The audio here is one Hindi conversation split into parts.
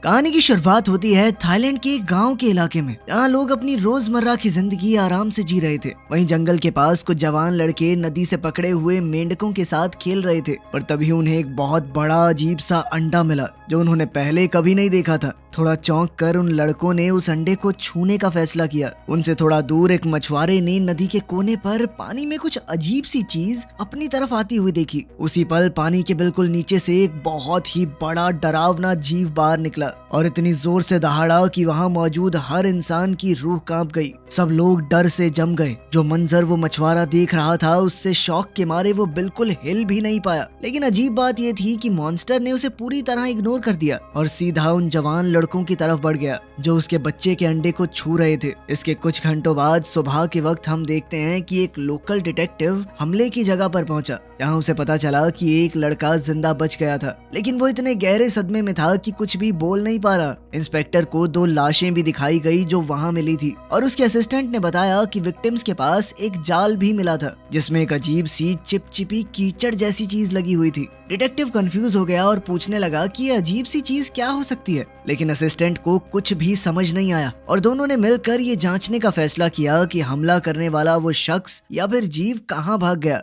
कहानी की शुरुआत होती है थाईलैंड के गांव के इलाके में, जहाँ लोग अपनी रोजमर्रा की जिंदगी आराम से जी रहे थे। वहीं जंगल के पास कुछ जवान लड़के नदी से पकड़े हुए मेंढकों के साथ खेल रहे थे, पर तभी उन्हें एक बहुत बड़ा अजीब सा अंडा मिला जो उन्होंने पहले कभी नहीं देखा था। थोड़ा चौंक कर उन लड़कों ने उस अंडे को छूने का फैसला किया। उनसे थोड़ा दूर एक मछुआरे ने नदी के कोने पर पानी में कुछ अजीब सी चीज अपनी तरफ आती हुई देखी। उसी पल पानी के बिल्कुल नीचे से एक बहुत ही बड़ा डरावना जीव बाहर निकला और इतनी जोर से दहाड़ा कि वहाँ मौजूद हर इंसान की रूह कांप गई। सब लोग डर से जम गए। जो मंजर वो मछुआरा देख रहा था उससे शौक के मारे वो बिल्कुल हिल भी नहीं पाया। लेकिन अजीब बात ये थी कि मॉन्स्टर ने उसे पूरी तरह इग्नोर कर दिया और सीधा उन जवान लड़कों की तरफ बढ़ गया जो उसके बच्चे के अंडे को छू रहे थे। इसके कुछ घंटों बाद सुबह के वक्त हम देखते हैं कि एक लोकल डिटेक्टिव हमले की जगह पर पहुंचा, जहां उसे पता चला कि एक लड़का जिंदा बच गया था, लेकिन वो इतने गहरे सदमे में था कि कुछ भी बोल नहीं पा रहा। इंस्पेक्टर को 2 लाशें भी दिखाई गई जो वहां मिली थी और उसके असिस्टेंट ने बताया कि विक्टिम्स के पास एक जाल भी मिला था जिसमें एक अजीब सी चिपचिपी कीचड़ जैसी चीज लगी हुई थी। डिटेक्टिव कंफ्यूज हो गया और पूछने लगा कि ये अजीब सी चीज क्या हो सकती है, लेकिन असिस्टेंट को कुछ भी समझ नहीं आया और दोनों ने मिलकर ये जांचने का फैसला किया कि हमला करने वाला वो शख्स या फिर जीव कहाँ भाग गया।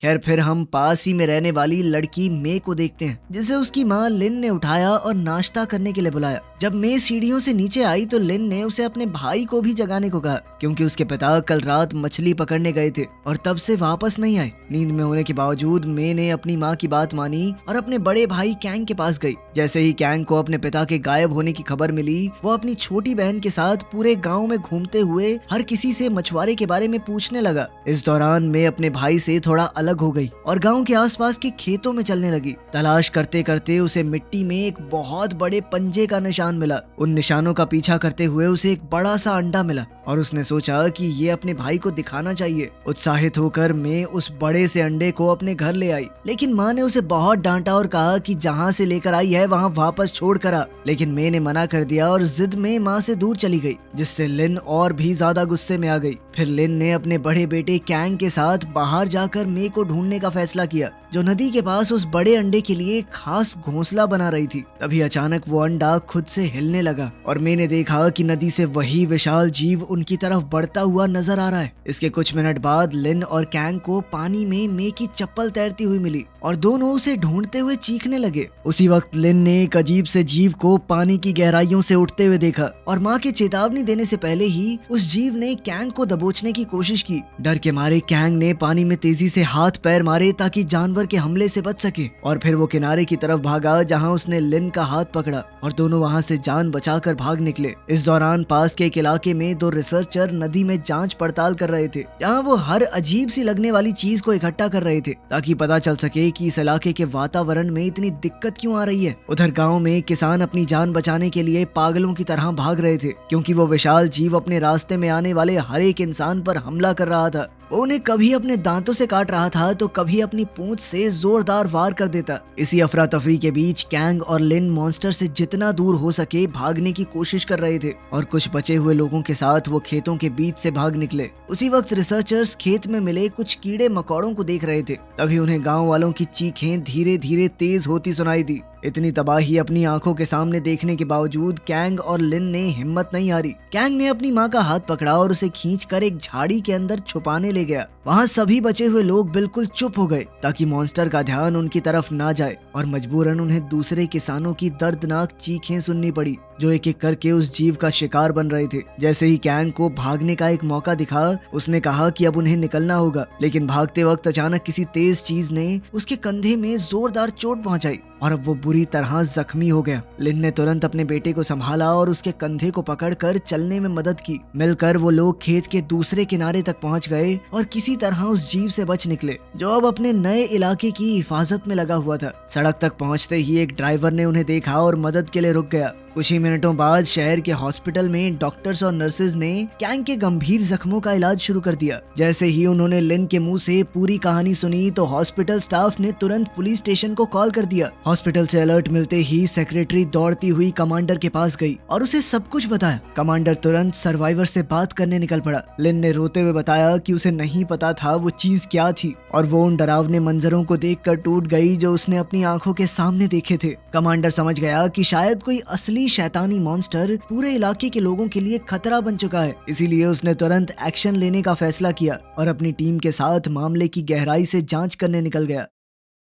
खैर फिर हम पास ही में रहने वाली लड़की मे को देखते हैं, जिसे उसकी माँ लिन ने उठाया और नाश्ता करने के लिए बुलाया। जब मे सीढ़ियों से नीचे आई तो लिन ने उसे अपने भाई को भी जगाने को कहा, क्योंकि उसके पिता कल रात मछली पकड़ने गए थे और तब से वापस नहीं आए। नींद में होने के बावजूद मे ने अपनी माँ की बात मानी और अपने बड़े भाई कैंग के पास गई। जैसे ही कैंग को अपने पिता के गायब होने की खबर मिली, वो अपनी छोटी बहन के साथ पूरे गाँव में घूमते हुए हर किसी से मछुआरे के बारे में पूछने लगा। इस दौरान मे अपने भाई से थोड़ा अलग हो गई और गांव के आसपास के खेतों में चलने लगी। तलाश करते करते उसे मिट्टी में एक बहुत बड़े पंजे का निशान मिला। उन निशानों का पीछा करते हुए उसे एक बड़ा सा अंडा मिला और उसने सोचा कि ये अपने भाई को दिखाना चाहिए। उत्साहित होकर मैं उस बड़े से अंडे को अपने घर ले आई, लेकिन माँ ने उसे बहुत डांटा और कहा कि जहाँ से लेकर आई है वहाँ वापस छोड़ कर आ। लेकिन मैं ने मना कर दिया और जिद में माँ से दूर चली गई, जिससे लिन और भी ज्यादा गुस्से में आ गई। फिर लिन ने अपने बड़े बेटे कैंग के साथ बाहर जाकर मे को ढूंढने का फैसला किया, जो नदी के पास उस बड़े अंडे के लिए खास घोंसला बना रही थी। तभी अचानक वो अंडा खुद से हिलने लगा और मैंने देखा कि नदी से वही विशाल जीव उनकी तरफ बढ़ता हुआ नजर आ रहा है। इसके कुछ मिनट बाद लिन और कैंग को पानी में मे की चप्पल तैरती हुई मिली और दोनों उसे ढूंढते हुए चीखने लगे। उसी वक्त लिन ने एक अजीब से जीव को पानी की गहराइयों से उठते हुए देखा और माँ के चेतावनी देने से पहले ही उस जीव ने कैंग को दबोचने की कोशिश की। डर के मारे कैंग ने पानी में तेजी से हाथ पैर मारे ताकि जानवर के हमले से बच सके और फिर वो किनारे की तरफ भागा, जहां उसने लिन का हाथ पकड़ा और दोनों वहां से जान बचाकर भाग निकले। इस दौरान पास के एक इलाके में 2 रिसर्चर नदी में जांच पड़ताल कर रहे थे, जहां वो हर अजीब सी लगने वाली चीज को इकट्ठा कर रहे थे ताकि पता चल सके कि इस इलाके के वातावरण में इतनी दिक्कत क्यों आ रही है। उधर गाँव में किसान अपनी जान बचाने के लिए पागलों की तरह भाग रहे थे, क्योंकि वो विशाल जीव अपने रास्ते में आने वाले हर एक इंसान पर हमला कर रहा था। वो उन्हें कभी अपने दांतों से काट रहा था तो कभी अपनी पूंछ से जोरदार वार कर देता। इसी अफरा तफरी के बीच कैंग और लिन मॉन्स्टर से जितना दूर हो सके भागने की कोशिश कर रहे थे और कुछ बचे हुए लोगों के साथ वो खेतों के बीच से भाग निकले। उसी वक्त रिसर्चर्स खेत में मिले कुछ कीड़े मकोड़ों को देख रहे थे। तभी उन्हें गाँव वालों की चीखें धीरे धीरे तेज होती सुनाई दी। इतनी तबाही अपनी आंखों के सामने देखने के बावजूद कैंग और लिन ने हिम्मत नहीं हारी। कैंग ने अपनी माँ का हाथ पकड़ा और उसे खींचकर एक झाड़ी के अंदर छुपाने ले गया। वहाँ सभी बचे हुए लोग बिल्कुल चुप हो गए ताकि मॉन्स्टर का ध्यान उनकी तरफ ना जाए और मजबूरन उन्हें दूसरे किसानों की दर्दनाक चीखें सुननी पड़ी, जो एक एक करके उस जीव का शिकार बन रहे थे। जैसे ही कैंग को भागने का एक मौका दिखा, उसने कहा कि अब उन्हें निकलना होगा, लेकिन भागते वक्त अचानक किसी तेज चीज ने उसके कंधे में जोरदार चोट पहुंचाई और अब वो बुरी तरह जख्मी हो गया। लिन ने तुरंत अपने बेटे को संभाला और उसके कंधे को पकड़कर चलने में मदद की। मिलकर वो लोग खेत के दूसरे किनारे तक पहुंच गए और किसी तरह उस जीव से बच निकले, जो अब अपने नए इलाके की हिफाजत में लगा हुआ था। सड़क तक पहुंचते ही एक ड्राइवर ने उन्हें देखा और मदद के लिए रुक गया। कुछ ही मिनटों बाद शहर के हॉस्पिटल में डॉक्टर्स और नर्सेज ने कैंग के गंभीर जख्मों का इलाज शुरू कर दिया। जैसे ही उन्होंने लिन के मुंह से पूरी कहानी सुनी तो हॉस्पिटल स्टाफ ने तुरंत पुलिस स्टेशन को कॉल कर दिया। हॉस्पिटल से अलर्ट मिलते ही सेक्रेटरी दौड़ती हुई कमांडर के पास गई और उसे सब कुछ बताया। कमांडर तुरंत सर्वाइवर से बात करने निकल पड़ा। लिन ने रोते हुए बताया कि उसे नहीं पता था वो चीज क्या थी और वो उन डरावने मंजरों को देखकर टूट गई जो उसने अपनी आंखों के सामने देखे थे। कमांडर समझ गया कि शायद कोई असली असली शैतानी मॉन्स्टर पूरे इलाके के लोगों के लिए खतरा बन चुका है। इसीलिए उसने तुरंत एक्शन लेने का फैसला किया और अपनी टीम के साथ मामले की गहराई से जांच करने निकल गया।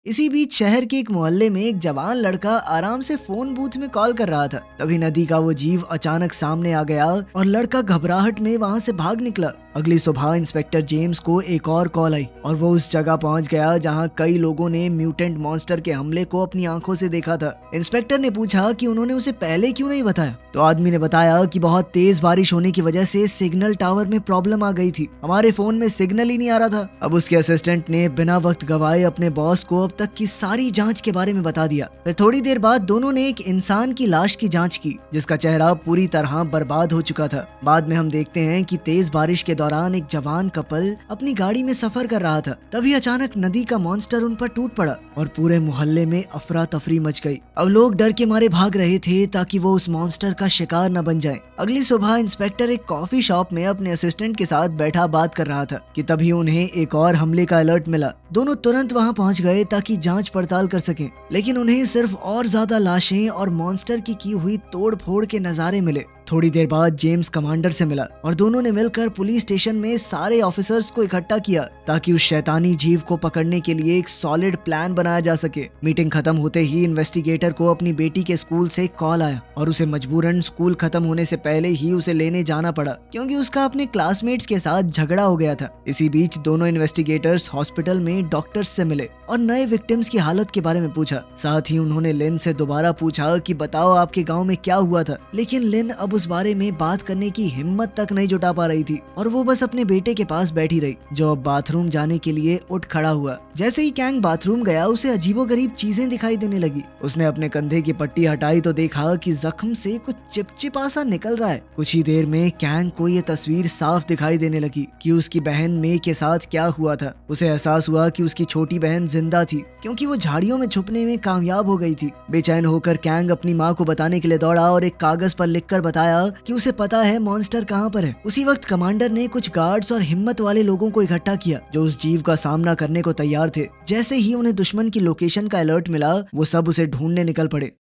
इसी बीच शहर के एक मोहल्ले में एक जवान लड़का आराम से फोन बूथ में कॉल कर रहा था। तभी नदी का वो जीव अचानक सामने आ गया और लड़का घबराहट में वहां से भाग निकला। अगली सुबह इंस्पेक्टर जेम्स को एक और कॉल आई और वो उस जगह पहुंच गया जहां कई लोगों ने म्यूटेंट मॉन्स्टर के हमले को अपनी आंखों से देखा था। इंस्पेक्टर ने पूछा कि उन्होंने उसे पहले क्यों नहीं बताया, तो आदमी ने बताया कि बहुत तेज बारिश होने की वजह से सिग्नल टावर में प्रॉब्लम आ गई थी, हमारे फोन में सिग्नल ही नहीं आ रहा था। अब उसके असिस्टेंट ने बिना वक्त गवाए अपने बॉस को अब तक की सारी जांच के बारे में बता दिया। फिर थोड़ी देर बाद दोनों ने एक इंसान की लाश की जांच की जिसका चेहरा पूरी तरह बर्बाद हो चुका था। बाद में हम देखते हैं कि तेज बारिश के दौरान एक जवान कपल अपनी गाड़ी में सफर कर रहा था। तभी अचानक नदी का मॉन्स्टर उन पर टूट पड़ा और पूरे मोहल्ले में अफरा तफरी मच गई। अब लोग डर के मारे भाग रहे थे ताकि वो उस मॉन्स्टर का शिकार न बन जाए। अगली सुबह इंस्पेक्टर एक कॉफी शॉप में अपने असिस्टेंट के साथ बैठा बात कर रहा था कि तभी उन्हें एक और हमले का अलर्ट मिला। दोनों तुरंत वहां पहुंच गए ताकि जांच पड़ताल कर सकें, लेकिन उन्हें सिर्फ और ज्यादा लाशें और मॉन्स्टर की हुई तोड़ फोड़ के नजारे मिले। थोड़ी देर बाद जेम्स कमांडर से मिला और दोनों ने मिलकर पुलिस स्टेशन में सारे ऑफिसर्स को इकट्ठा किया ताकि उस शैतानी जीव को पकड़ने के लिए एक सॉलिड प्लान बनाया जा सके। मीटिंग खत्म होते ही इन्वेस्टिगेटर को अपनी बेटी के स्कूल से कॉल आया और उसे मजबूरन स्कूल खत्म होने से पहले ही उसे लेने जाना पड़ा क्योंकि उसका अपने क्लासमेट्स के साथ झगड़ा हो गया था। इसी बीच दोनों इन्वेस्टिगेटर्स हॉस्पिटल में डॉक्टर्स से मिले और नए विक्टिम्स की हालत के बारे में पूछा। साथ ही उन्होंने लिन से दोबारा पूछा कि बताओ आपके गाँव में क्या हुआ था, लेकिन लिन अब उस बारे में बात करने की हिम्मत तक नहीं जुटा पा रही थी और वो बस अपने बेटे के पास बैठी रही जो अब बाथरूम जाने के लिए उठ खड़ा हुआ। जैसे ही कैंग बाथरूम गया उसे अजीबोगरीब चीजें दिखाई देने लगी। उसने अपने कंधे की पट्टी हटाई तो देखा कि जख्म से कुछ चिपचिपा सा निकल रहा है। कुछ ही देर में कैंग को ये तस्वीर साफ दिखाई देने लगी कि उसकी बहन मे के साथ क्या हुआ था। उसे एहसास हुआ कि उसकी छोटी बहन जिंदा थी क्योंकि वो झाड़ियों में छुपने में कामयाब हो गई थी। बेचैन होकर कैंग अपनी माँ को बताने के लिए दौड़ा और एक कागज पर लिखकर बताया कि उसे पता है मॉन्स्टर कहाँ पर है। उसी वक्त कमांडर ने कुछ गार्ड्स और हिम्मत वाले लोगों को इकट्ठा किया जो उस जीव का सामना करने को तैयार थे। जैसे ही उन्हें दुश्मन की लोकेशन का अलर्ट मिला वो सब उसे ढूंढने निकल पड़े।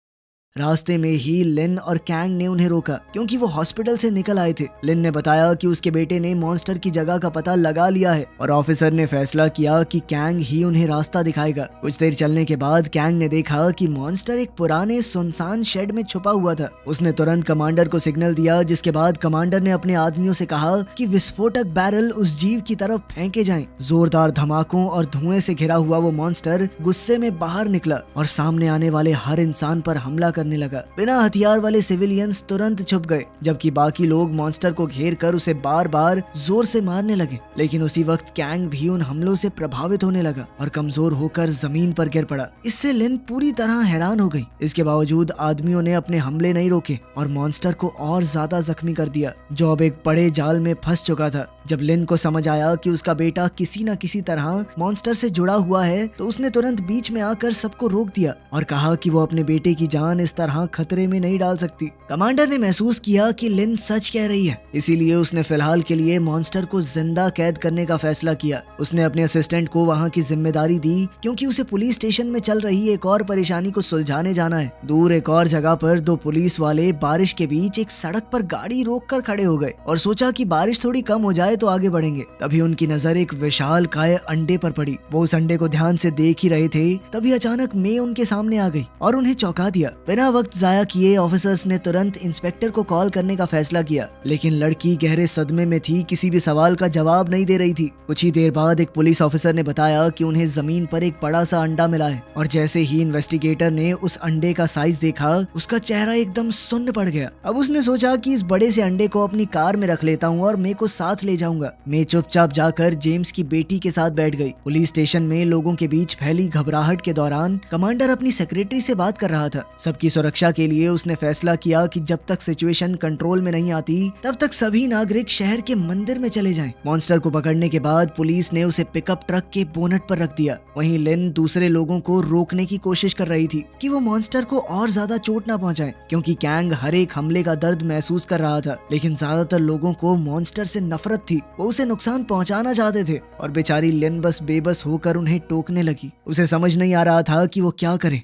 रास्ते में ही लिन और कैंग ने उन्हें रोका क्योंकि वो हॉस्पिटल से निकल आए थे। लिन ने बताया कि उसके बेटे ने मॉन्स्टर की जगह का पता लगा लिया है और ऑफिसर ने फैसला किया कि कैंग ही उन्हें रास्ता दिखाएगा। कुछ देर चलने के बाद कैंग ने देखा कि मॉन्स्टर एक पुराने सुनसान शेड में छुपा हुआ था। उसने तुरंत कमांडर को सिग्नल दिया जिसके बाद कमांडर ने अपने आदमियों से कहा कि विस्फोटक बैरल उस जीव की तरफ फेंके जाएं। जोरदार धमाकों और धुएं से घिरा हुआ वो मॉन्स्टर गुस्से में बाहर निकला और सामने आने वाले हर इंसान पर हमला करने लगा। बिना हथियार वाले सिविलियंस तुरंत छुप गए जबकि बाकी लोग मॉन्स्टर को घेर कर उसे बार बार जोर से मारने लगे। लेकिन उसी वक्त कैंग भी उन हमलों से प्रभावित होने लगा और कमजोर होकर जमीन पर गिर पड़ा। इससे लिन पूरी तरह हैरान हो गई। इसके बावजूद आदमियों ने अपने हमले नहीं रोके और मॉन्स्टर को और ज्यादा जख्मी कर दिया जो अब एक बड़े जाल में फंस चुका था। जब लिन को समझ आया कि उसका बेटा किसी न किसी तरह मॉन्स्टर से जुड़ा हुआ है तो उसने तुरंत बीच में आकर सबको रोक दिया और कहा कि वो अपने बेटे की जान इस तरह खतरे में नहीं डाल सकती। कमांडर ने महसूस किया कि लिन सच कह रही है, इसीलिए उसने फिलहाल के लिए मॉन्स्टर को जिंदा कैद करने का फैसला किया। उसने अपने असिस्टेंट को वहाँ की जिम्मेदारी दी क्योंकि उसे पुलिस स्टेशन में चल रही एक और परेशानी को सुलझाने जाना है। दूर एक और जगह पर दो पुलिस वाले बारिश के बीच एक सड़क पर गाड़ी रोक कर खड़े हो गए और सोचा कि बारिश थोड़ी कम हो जाए तो आगे बढ़ेंगे। तभी उनकी नजर एक विशाल काय अंडे पर पड़ी। वो उस अंडे को ध्यान से देख ही रहे थे तभी अचानक मे उनके सामने आ गई और उन्हें चौंका दिया। बिना वक्त जाया किए ऑफिसर्स ने तुरंत इंस्पेक्टर को कॉल करने का फैसला किया, लेकिन लड़की गहरे सदमे में थी, किसी भी सवाल का जवाब नहीं दे रही थी। कुछ ही देर बाद एक पुलिस ऑफिसर ने बताया कि उन्हें जमीन पर एक बड़ा सा अंडा मिला है और जैसे ही इन्वेस्टिगेटर ने उस अंडे का साइज देखा उसका चेहरा एकदम सुन्न पड़ गया। अब उसने सोचा कि इस बड़े से अंडे को अपनी कार में रख लेता हूँ और मे को साथ ले जाऊंगा। मे चुपचाप जाकर जेम्स की बेटी के साथ बैठ गई। पुलिस स्टेशन में लोगों के बीच फैली घबराहट के दौरान कमांडर अपनी सेक्रेटरी से बात कर रहा था। सबकी सुरक्षा के लिए उसने फैसला किया कि जब तक सिचुएशन कंट्रोल में नहीं आती तब तक सभी नागरिक शहर के मंदिर में चले जाएं। मॉन्स्टर को पकड़ने के बाद पुलिस ने उसे पिकअप ट्रक के बोनट पर रख दिया। वहीं लिन दूसरे लोगों को रोकने की कोशिश कर रही थी कि वो मॉन्स्टर को और ज्यादा चोट ना पहुंचाए क्योंकि कैंग हर एक हमले का दर्द महसूस कर रहा था। लेकिन ज्यादातर लोगों को मॉन्स्टर से नफरत थी, वो उसे नुकसान पहुंचाना चाहते थे और बेचारी लिन बस बेबस होकर उन्हें टोकने लगी। उसे समझ नहीं आ रहा था कि वो क्या करे।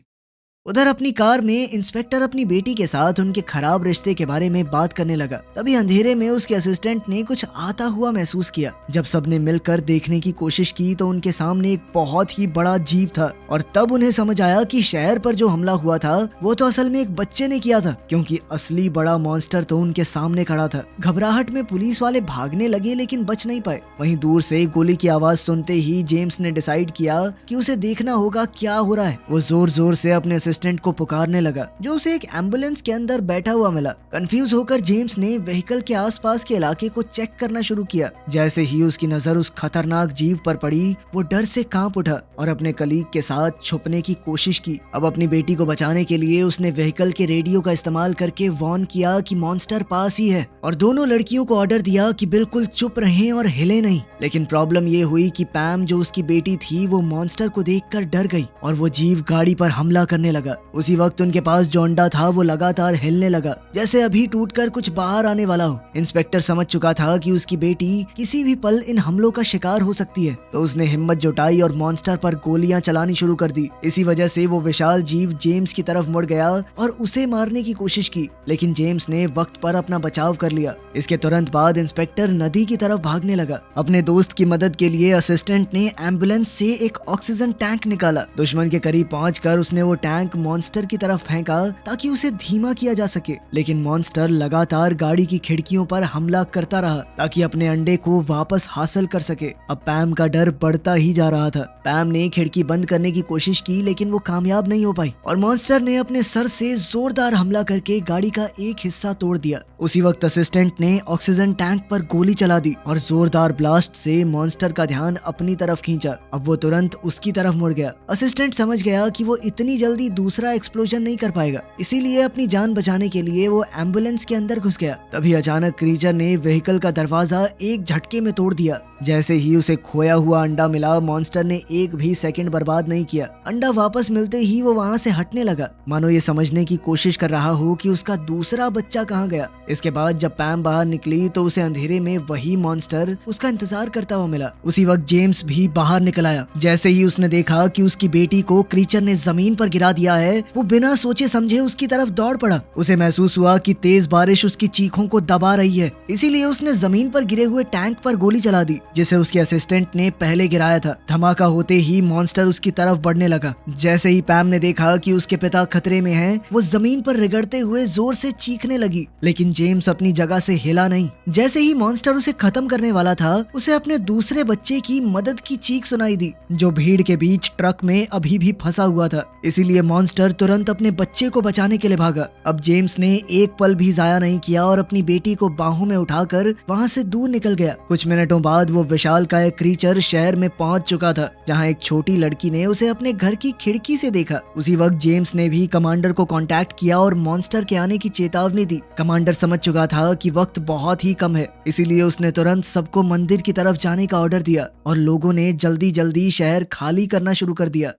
उधर अपनी कार में इंस्पेक्टर अपनी बेटी के साथ उनके खराब रिश्ते के बारे में बात करने लगा। तभी अंधेरे में उसके असिस्टेंट ने कुछ आता हुआ महसूस किया। जब सबने मिलकर देखने की कोशिश की तो उनके सामने एक बहुत ही बड़ा जीव था और तब उन्हें समझ आया कि शहर पर जो हमला हुआ था वो तो असल में एक बच्चे ने किया था, क्योंकि असली बड़ा मॉन्स्टर तो उनके सामने खड़ा था। घबराहट में पुलिस वाले भागने लगे लेकिन बच नहीं पाए। वहीं दूर से गोली की आवाज सुनते ही जेम्स ने डिसाइड किया कि उसे देखना होगा क्या हो रहा है। वो जोर जोर से अपने असिस्टेंट को पुकारने लगा, जो उसे एक एम्बुलेंस के अंदर बैठा हुआ मिला। कंफ्यूज होकर जेम्स ने व्हीकल के आसपास के इलाके को चेक करना शुरू किया। जैसे ही उसकी नजर उस खतरनाक जीव पर पड़ी, वो डर से कांप उठा और अपने कलीग के साथ छुपने की कोशिश की। अब अपनी बेटी को बचाने के लिए उसने व्हीकल के रेडियो का इस्तेमाल करके वार्न किया कि मॉन्स्टर पास ही है, और दोनों लड़कियों को ऑर्डर दिया कि बिल्कुल चुप रहें और हिले नहीं। लेकिन प्रॉब्लम ये हुई कि पैम, जो उसकी बेटी थी, वो मॉन्स्टर को देखकर डर गई और वो जीव गाड़ी पर हमला करने लगा। उसी वक्त उनके पास जो अंडा था वो लगातार हिलने लगा, जैसे अभी टूटकर कुछ बाहर आने वाला हो। इंस्पेक्टर समझ चुका था कि उसकी बेटी किसी भी पल इन हमलों का शिकार हो सकती है, तो उसने हिम्मत जुटाई और मॉन्स्टर पर गोलियां चलानी शुरू कर दी। इसी वजह से वो विशाल जीव जेम्स की तरफ मुड़ गया और उसे मारने की कोशिश की, लेकिन जेम्स ने वक्त पर अपना बचाव कर लिया। इसके तुरंत बाद इंस्पेक्टर नदी की तरफ भागने लगा। अपने दोस्त की मदद के लिए असिस्टेंट ने एम्बुलेंस से एक ऑक्सीजन टैंक निकाला। दुश्मन के करीब पहुंचकर उसने वो टैंक मॉन्स्टर की तरफ फेंका ताकि उसे धीमा किया जा सके, लेकिन मॉन्स्टर लगातार गाड़ी की खिड़कियों पर हमला करता रहा ताकि अपने अंडे को वापस हासिल कर सके। अब पैम का डर बढ़ता ही जा रहा था। पैम ने खिड़की बंद करने की कोशिश की, लेकिन वो कामयाब नहीं हो पाई और मॉन्स्टर ने अपने सर से जोरदार हमला करके गाड़ी का एक हिस्सा तोड़ दिया। उसी वक्त असिस्टेंट ने ऑक्सीजन टैंक पर गोली चला दी और जोरदार ब्लास्ट से मॉन्स्टर का ध्यान अपनी तरफ खींचा। अब वो तुरंत उसकी तरफ मुड़ गया। असिस्टेंट समझ गया कि वो इतनी जल्दी दूसरा एक्सप्लोजन नहीं कर पाएगा, इसीलिए अपनी जान बचाने के लिए वो एम्बुलेंस के अंदर घुस गया। तभी अचानक क्रीचर ने व्हीकल का दरवाजा एक झटके में तोड़ दिया। जैसे ही उसे खोया हुआ अंडा मिला, मॉन्स्टर ने एक भी सेकंड बर्बाद नहीं किया। अंडा वापस मिलते ही वो वहाँ से हटने लगा, मानो ये समझने की कोशिश कर रहा हो कि उसका दूसरा बच्चा कहाँ गया। इसके बाद जब पैम बाहर निकली तो उसे अंधेरे में वही मॉन्स्टर उसका इंतजार करता हुआ मिला। उसी वक्त जेम्स भी बाहर निकल आया। जैसे ही उसने देखा कि उसकी बेटी को क्रीचर ने जमीन पर गिरा दिया है, वो बिना सोचे समझे उसकी तरफ दौड़ पड़ा। उसे महसूस हुआ कि तेज बारिश उसकी चीखों को दबा रही है, इसीलिए उसने जमीन पर गिरे हुए टैंक पर गोली चला दी, जिसे उसके असिस्टेंट ने पहले गिराया था। धमाका होते ही मॉन्स्टर उसकी तरफ बढ़ने लगा। जैसे ही पैम ने देखा कि उसके पिता खतरे में हैं, वो जमीन पर रगड़ते हुए जोर से चीखने लगी, लेकिन जेम्स अपनी जगह से हिला नहीं। जैसे ही मॉन्स्टर उसे खत्म करने वाला था, उसे अपने दूसरे बच्चे की मदद की चीख सुनाई दी, जो भीड़ के बीच ट्रक में अभी भी फंसा हुआ था। इसीलिए मॉन्स्टर तुरंत अपने बच्चे को बचाने के लिए भागा। अब जेम्स ने एक पल भी जाया नहीं किया और अपनी बेटी को बाहों में उठाकर वहाँ से दूर निकल गया। कुछ मिनटों बाद वो विशाल का एक क्रीचर शहर में पहुंच चुका था, जहां एक छोटी लड़की ने उसे अपने घर की खिड़की से देखा। उसी वक्त जेम्स ने भी कमांडर को कांटेक्ट किया और मॉन्स्टर के आने की चेतावनी दी। कमांडर समझ चुका था कि वक्त बहुत ही कम है, इसीलिए उसने तुरंत सबको मंदिर की तरफ जाने का ऑर्डर दिया और लोगों ने जल्दी जल्दी शहर खाली करना शुरू कर दिया।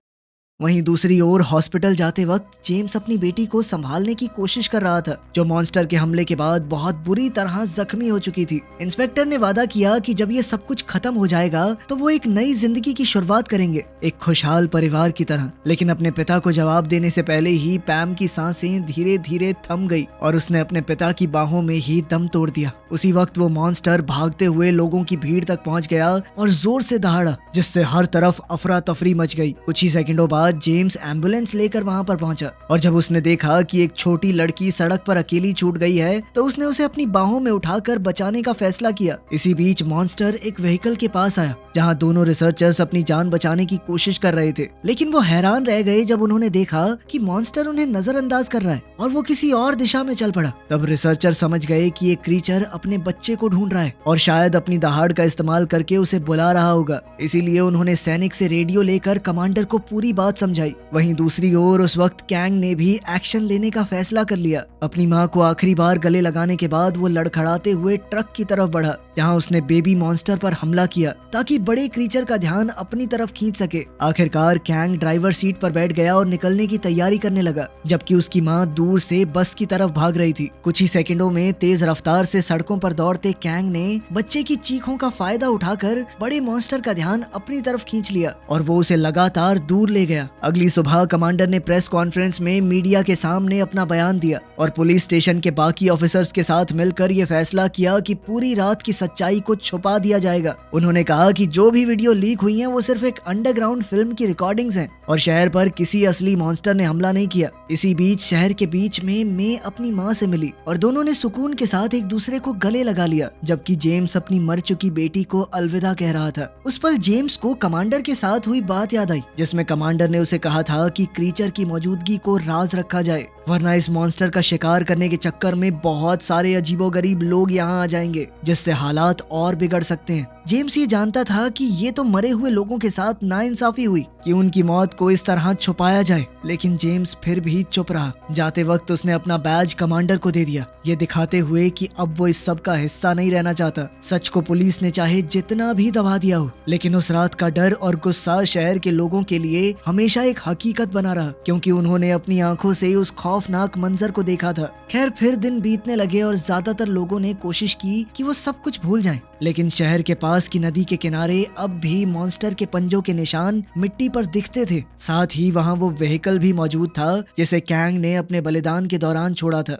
वहीं दूसरी ओर हॉस्पिटल जाते वक्त जेम्स अपनी बेटी को संभालने की कोशिश कर रहा था, जो मॉन्स्टर के हमले के बाद बहुत बुरी तरह जख्मी हो चुकी थी। इंस्पेक्टर ने वादा किया कि जब ये सब कुछ खत्म हो जाएगा तो वो एक नई जिंदगी की शुरुआत करेंगे, एक खुशहाल परिवार की तरह। लेकिन अपने पिता को जवाब देने से पहले ही पैम की सांसें धीरे धीरे थम गई और उसने अपने पिता की बाहों में ही दम तोड़ दिया। उसी वक्त वो मॉन्स्टर भागते हुए लोगों की भीड़ तक पहुंच गया और जोर से दहाड़ा, जिससे हर तरफ अफरा तफरी मच गई। कुछ ही सेकंडों बाद जेम्स एम्बुलेंस लेकर वहां पर पहुंचा और जब उसने देखा कि एक छोटी लड़की सड़क पर अकेली छूट गई है, तो उसने उसे अपनी बाहों में उठाकर बचाने का फैसला किया। इसी बीच मॉन्स्टर एक व्हीकल के पास आया, जहां दोनों रिसर्चर्स अपनी जान बचाने की कोशिश कर रहे थे, लेकिन वो हैरान रह गए जब उन्होंने देखा कि मॉन्स्टर उन्हें नजरअंदाज कर रहा है और वो किसी और दिशा में चल पड़ा। तब रिसर्चर समझ गए कि ये क्रीचर अपने बच्चे को ढूंढ रहा है और शायद अपनी दहाड़ का इस्तेमाल करके उसे बुला रहा होगा। इसीलिए उन्होंने सैनिक से रेडियो लेकर कमांडर को पूरी बात समझाई। वहीं दूसरी ओर उस वक्त कैंग ने भी एक्शन लेने का फैसला कर लिया। अपनी माँ को आखिरी बार गले लगाने के बाद वो लड़खड़ाते हुए ट्रक की तरफ बढ़ा, जहाँ उसने बेबी मॉन्स्टर पर हमला किया। ताकि बड़े क्रीचर का ध्यान अपनी तरफ खींच सके। आखिरकार कैंग ड्राइवर सीट पर बैठ गया और निकलने की तैयारी करने लगा, जबकि उसकी माँ दूर से बस की तरफ भाग रही थी। कुछ ही सेकंडों में तेज रफ्तार से सड़कों पर दौड़ते कैंग ने बच्चे की चीखों का फायदा उठाकर बड़े मॉन्स्टर का ध्यान अपनी तरफ खींच लिया और वो उसे लगातार दूर ले गया। अगली सुबह कमांडर ने प्रेस कॉन्फ्रेंस में मीडिया के सामने अपना बयान दिया और पुलिस स्टेशन के बाकी ऑफिसर्स के साथ मिलकर ये फैसला किया कि पूरी रात की सच्चाई को छुपा दिया जाएगा। उन्होंने कहा कि जो भी वीडियो लीक हुई हैं वो सिर्फ एक अंडरग्राउंड फिल्म की रिकॉर्डिंग्स हैं और शहर पर किसी असली मॉन्स्टर ने हमला नहीं किया। इसी बीच शहर के बीच में मे अपनी माँ से मिली और दोनों ने सुकून के साथ एक दूसरे को गले लगा लिया, जबकि जेम्स अपनी मर चुकी बेटी को अलविदा कह रहा था। उस पल जेम्स को कमांडर के साथ हुई बात याद आई, जिसमें कमांडर ने उसे कहा था कि क्रीचर की मौजूदगी को राज रखा जाए, वरना इस मॉन्स्टर का शिकार करने के चक्कर में बहुत सारे अजीबोगरीब लोग यहाँ आ जाएंगे, जिससे हालात और बिगड़ सकते हैं। जेम्स ये जानता था कि ये तो मरे हुए लोगों के साथ नाइंसाफी हुई कि उनकी मौत को इस तरह छुपाया जाए, लेकिन जेम्स फिर भी चुप रहा। जाते वक्त उसने अपना बैज कमांडर को दे दिया, ये दिखाते हुए कि अब वो इस सब का हिस्सा नहीं रहना चाहता। सच को पुलिस ने चाहे जितना भी दबा दिया हो, लेकिन उस रात का डर और गुस्सा शहर के लोगों के लिए हमेशा एक हकीकत बना रहा, क्योंकि उन्होंने अपनी आंखों से उस खौफनाक मंजर को देखा था। खैर फिर दिन बीतने लगे और ज्यादातर लोगों ने कोशिश की कि वो सब कुछ भूल जाएं, लेकिन शहर के पास की नदी के किनारे अब भी मॉन्स्टर के पंजों के निशान मिट्टी पर दिखते थे। साथ ही वहाँ वो व्हीकल भी मौजूद था जिसे कैंग ने अपने बलिदान के दौरान छोड़ा था।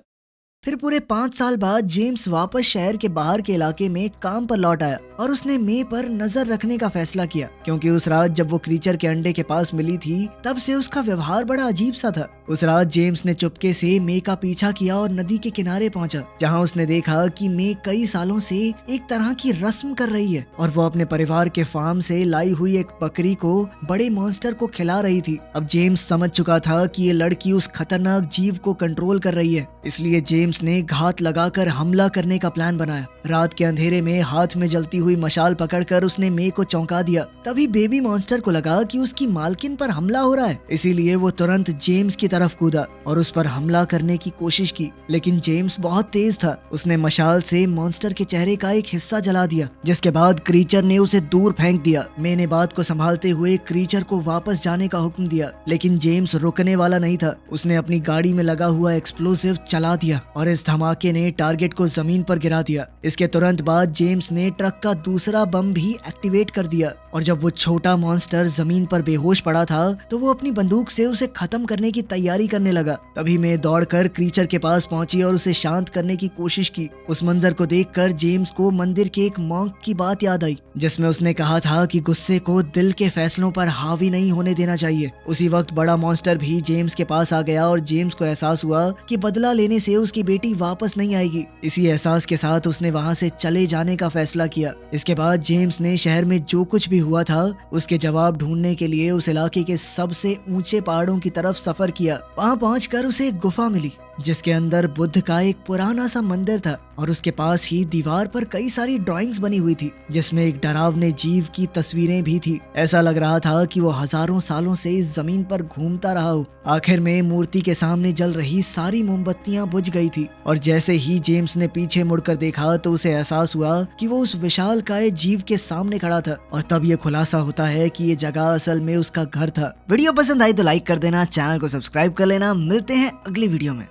फिर पूरे 5 साल बाद जेम्स वापस शहर के बाहर के इलाके में काम पर लौट आया और उसने मे पर नजर रखने का फैसला किया, क्योंकि उस रात जब वो क्रीचर के अंडे के पास मिली थी तब से उसका व्यवहार बड़ा अजीब सा था। उस रात जेम्स ने चुपके से मे का पीछा किया और नदी के किनारे पहुंचा, जहां उसने देखा कि मे कई सालों से एक तरह की रस्म कर रही है और वो अपने परिवार के फार्म से लाई हुई एक बकरी को बड़े मॉन्स्टर को खिला रही थी। अब जेम्स समझ चुका था कि ये लड़की उस खतरनाक जीव को कंट्रोल कर रही है, इसलिए जेम्स ने घात लगाकर हमला करने का प्लान बनाया। रात के अंधेरे में हाथ में जलती हुई मशाल पकड़कर उसने मे को चौंका दिया। तभी बेबी मॉन्स्टर को लगा कि उसकी मालकिन पर हमला हो रहा है, इसीलिए वो तुरंत जेम्स की तरफ कूदा और उस पर हमला करने की कोशिश की, लेकिन जेम्स बहुत तेज था। उसने मशाल से मॉन्स्टर के चेहरे का एक हिस्सा जला दिया, जिसके बाद क्रीचर ने उसे दूर फेंक दिया। मे ने बात को संभालते हुए क्रीचर को वापस जाने का हुक्म दिया, लेकिन जेम्स रुकने वाला नहीं था। उसने अपनी गाड़ी में लगा हुआ एक्सप्लोसिव चला दिया और इस धमाके ने टारगेट को जमीन पर गिरा दिया। इसके तुरंत बाद जेम्स ने ट्रक का दूसरा बम भी एक्टिवेट कर दिया और जब वो छोटा मॉन्स्टर जमीन पर बेहोश पड़ा था तो वो अपनी बंदूक से उसे खत्म करने की तैयारी करने लगा। तभी मैं दौड़कर क्रीचर के पास पहुंची और उसे शांत करने की कोशिश की। उस मंजर को देखकर जेम्स को मंदिर के एक मॉन्क की बात याद आई, जिसमें उसने कहा था कि गुस्से को दिल के फैसलों पर हावी नहीं होने देना चाहिए। उसी वक्त बड़ा मॉन्स्टर भी जेम्स के पास आ गया और जेम्स को एहसास हुआ कि बदला लेने से उसकी बेटी वापस नहीं आएगी। इसी एहसास के साथ उसने वहां से चले जाने का फैसला किया। इसके बाद जेम्स ने शहर में जो कुछ भी हुआ था उसके जवाब ढूंढने के लिए उस इलाके के सबसे ऊंचे पहाड़ों की तरफ सफर किया। वहां पहुंचकर उसे एक गुफा मिली जिसके अंदर बुद्ध का एक पुराना सा मंदिर था और उसके पास ही दीवार पर कई सारी ड्राइंग्स बनी हुई थी, जिसमें एक डरावने जीव की तस्वीरें भी थी। ऐसा लग रहा था कि वो हजारों सालों से इस जमीन पर घूमता रहा हो। आखिर में मूर्ति के सामने जल रही सारी मोमबत्तियां बुझ गई थी और जैसे ही जेम्स ने पीछे मुड़कर देखा तो उसे एहसास हुआ कि वो उस विशालकाय जीव के सामने खड़ा था। और तब ये खुलासा होता है कि ये जगह असल में उसका घर था। वीडियो पसंद आई तो लाइक कर देना, चैनल को सब्सक्राइब कर लेना। मिलते हैं अगली वीडियो में।